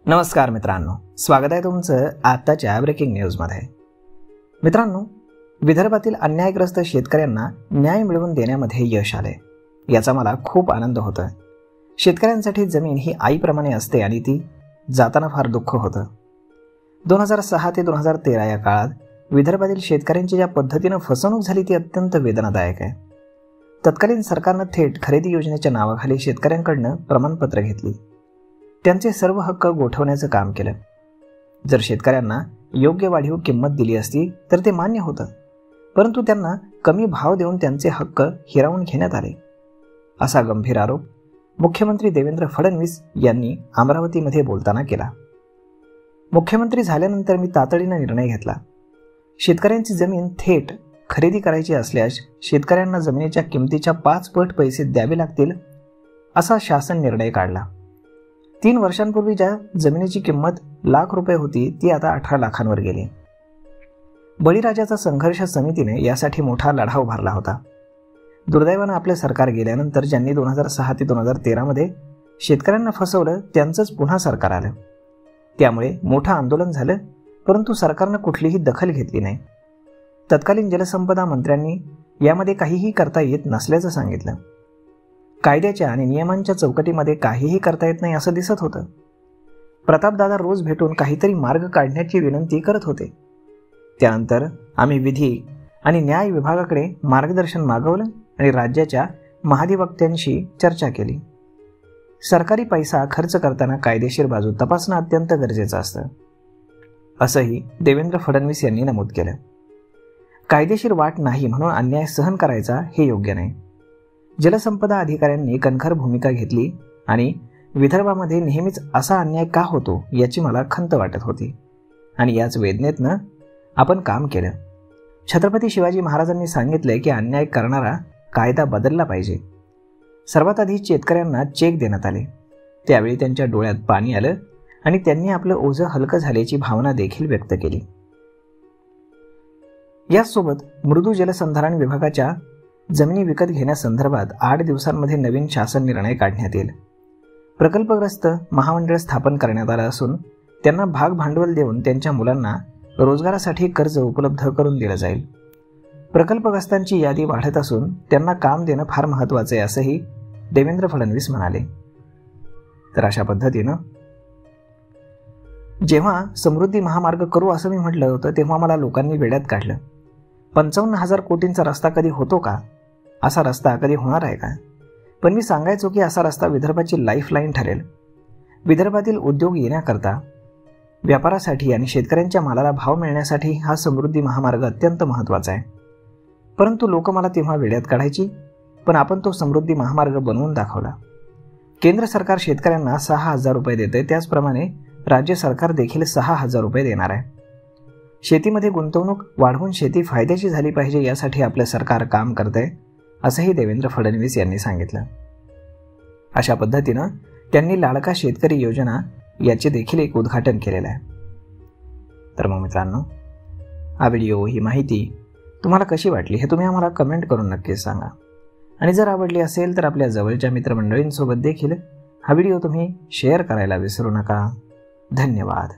नमस्कार मित्रांनो, स्वागत आहे तुमचं आताच्या ब्रेकिंग न्यूजमध्ये। मित्रांनो, विदर्भातील अन्यायग्रस्त शेतकऱ्यांना न्याय मिळवून देण्यामध्ये यश आले, याचा मला खूप आनंद होतोय। शेतकऱ्यांसाठी जमीन ही आईप्रमाणे असते आणि ती जाताना फार दुःख होतं। 2006 ते 2013 या काळात विदर्भातील शेतकऱ्यांची ज्या पद्धतीनं फसवणूक झाली ती अत्यंत वेदनादायक आहे। तत्कालीन सरकारनं थेट खरेदी योजनेच्या नावाखाली शेतकऱ्यांकडनं प्रमाणपत्र घेतली, त्यांचे सर्व हक्क गोठवण्याचं काम केलं। जर शेतकऱ्यांना योग्य वाढीव किंमत दिली असती तर ते मान्य होतं, परंतु त्यांना कमी भाव देऊन त्यांचे हक्क हिरावून घेण्यात आले, असा गंभीर आरोप मुख्यमंत्री देवेंद्र फडणवीस यांनी अमरावतीमध्ये बोलताना केला। मुख्यमंत्री झाल्यानंतर मी तातडीने निर्णय घेतला। शेतकऱ्यांची जमीन थेट खरेदी करायची असल्यास शेतकऱ्यांना जमिनीच्या किमतीच्या 5 पट पैसे द्यावे लागतील, असा शासन निर्णय काढला। 3 वर्षांपूर्वी ज्या जमिनीची किंमत लाख रुपये होती ती आता 18 लाखांवर गेली। बळीराजाचा संघर्ष समितीने यासाठी मोठा लढा उभारला होता। दुर्दैवानं आपले सरकार गेल्यानंतर ज्यांनी 2006 ते 2013 मध्ये शेतकऱ्यांना फसवलं त्यांचंच पुन्हा सरकार आलं। त्यामुळे मोठं आंदोलन झालं, परंतु सरकारनं कुठलीही दखल घेतली नाही। तत्कालीन जलसंपदा मंत्र्यांनी यामध्ये काहीही करता येत नसल्याचं सांगितलं। कायद्याच्या आणि नियमांच्या चौकटीमध्ये काहीही करता येत नाही असं दिसत होतं। प्रतापदादा रोज भेटून काहीतरी मार्ग काढण्याची विनंती करत होते। त्यानंतर आम्ही विधी आणि न्याय विभागाकडे मार्गदर्शन मागवलं आणि राज्याच्या महाधिवक्त्यांशी चर्चा केली। सरकारी पैसा खर्च करताना कायदेशीर बाजू तपासणं अत्यंत गरजेचं असतं, असंही देवेंद्र फडणवीस यांनी नमूद केलं। कायदेशीर वाट नाही म्हणून अन्याय सहन करायचा हे योग्य नाही। जलसंपदा अधिकाऱ्यांनी कणखर भूमिका घेतली आणि विदर्भामध्ये नेहमीच असा अन्याय का होतो याची मला खंत वाटत होती आणि याच वेदनेतनं आपण काम केलं। छत्रपती शिवाजी महाराजांनी सांगितले की अन्याय करणारा कायदा बदलला पाहिजे। सर्वात आधी शेतकऱ्यांना चेक देण्यात आले, त्यावेळी त्यांच्या डोळ्यात पाणी आलं आणि त्यांनी आपलं ओझं हलकं झाल्याची भावना देखील व्यक्त केली। याचसोबत मृदू जलसंधारण विभागाच्या जमिनी विकत घेण्यासंदर्भात 8 दिवसांमध्ये नवीन शासन निर्णय काढण्यात येईल। प्रकल्पग्रस्त महामंडळ स्थापन करण्यात आलं असून त्यांना भाग भांडवल देऊन त्यांच्या मुलांना रोजगारासाठी कर्ज उपलब्ध करून दिलं जाईल। प्रकल्पग्रस्तांची यादी वाढत असून त्यांना काम देणं फार महत्त्वाचं आहे, असंही देवेंद्र फडणवीस म्हणाले। तर अशा पद्धतीनं जेव्हा समृद्धी महामार्ग करू असं मी म्हटलं होतं तेव्हा मला लोकांनी वेड्यात काढलं। 55,000 कोटींचा रस्ता कधी होतो का? असा रस्ता कधी होणार आहे का? पण मी सांगायचो की असा रस्ता विदर्भाची लाईफलाईन ठरेल। विदर्भातील उद्योग येण्याकरता, व्यापारासाठी आणि शेतकऱ्यांच्या मालाला भाव मिळण्यासाठी हा समृद्धी महामार्ग अत्यंत महत्त्वाचा आहे। परंतु लोक मला तेव्हा वेड्यात काढायची, पण आपण तो समृद्धी महामार्ग बनवून दाखवला। केंद्र सरकार शेतकऱ्यांना 6,000 रुपये देते, त्याचप्रमाणे राज्य सरकार देखील 6,000 रुपये देणार आहे। शेतीमध्ये गुंतवणूक वाढवून शेती फायद्याची झाली पाहिजे यासाठी आपलं सरकार काम करतंय, असंही देवेंद्र फडणवीस यांनी सांगितलं। अशा पद्धतीनं त्यांनी लाडका शेतकरी योजना याचे देखील एक उद्घाटन केलेलं आहे। तर मग मित्रांनो, हा व्हिडिओ, ही माहिती तुम्हाला कशी वाटली हे तुम्ही आम्हाला कमेंट करून नक्कीच सांगा आणि जर आवडली असेल तर आपल्या जवळच्या मित्रमंडळींसोबत देखील हा व्हिडिओ तुम्ही शेअर करायला विसरू नका। धन्यवाद।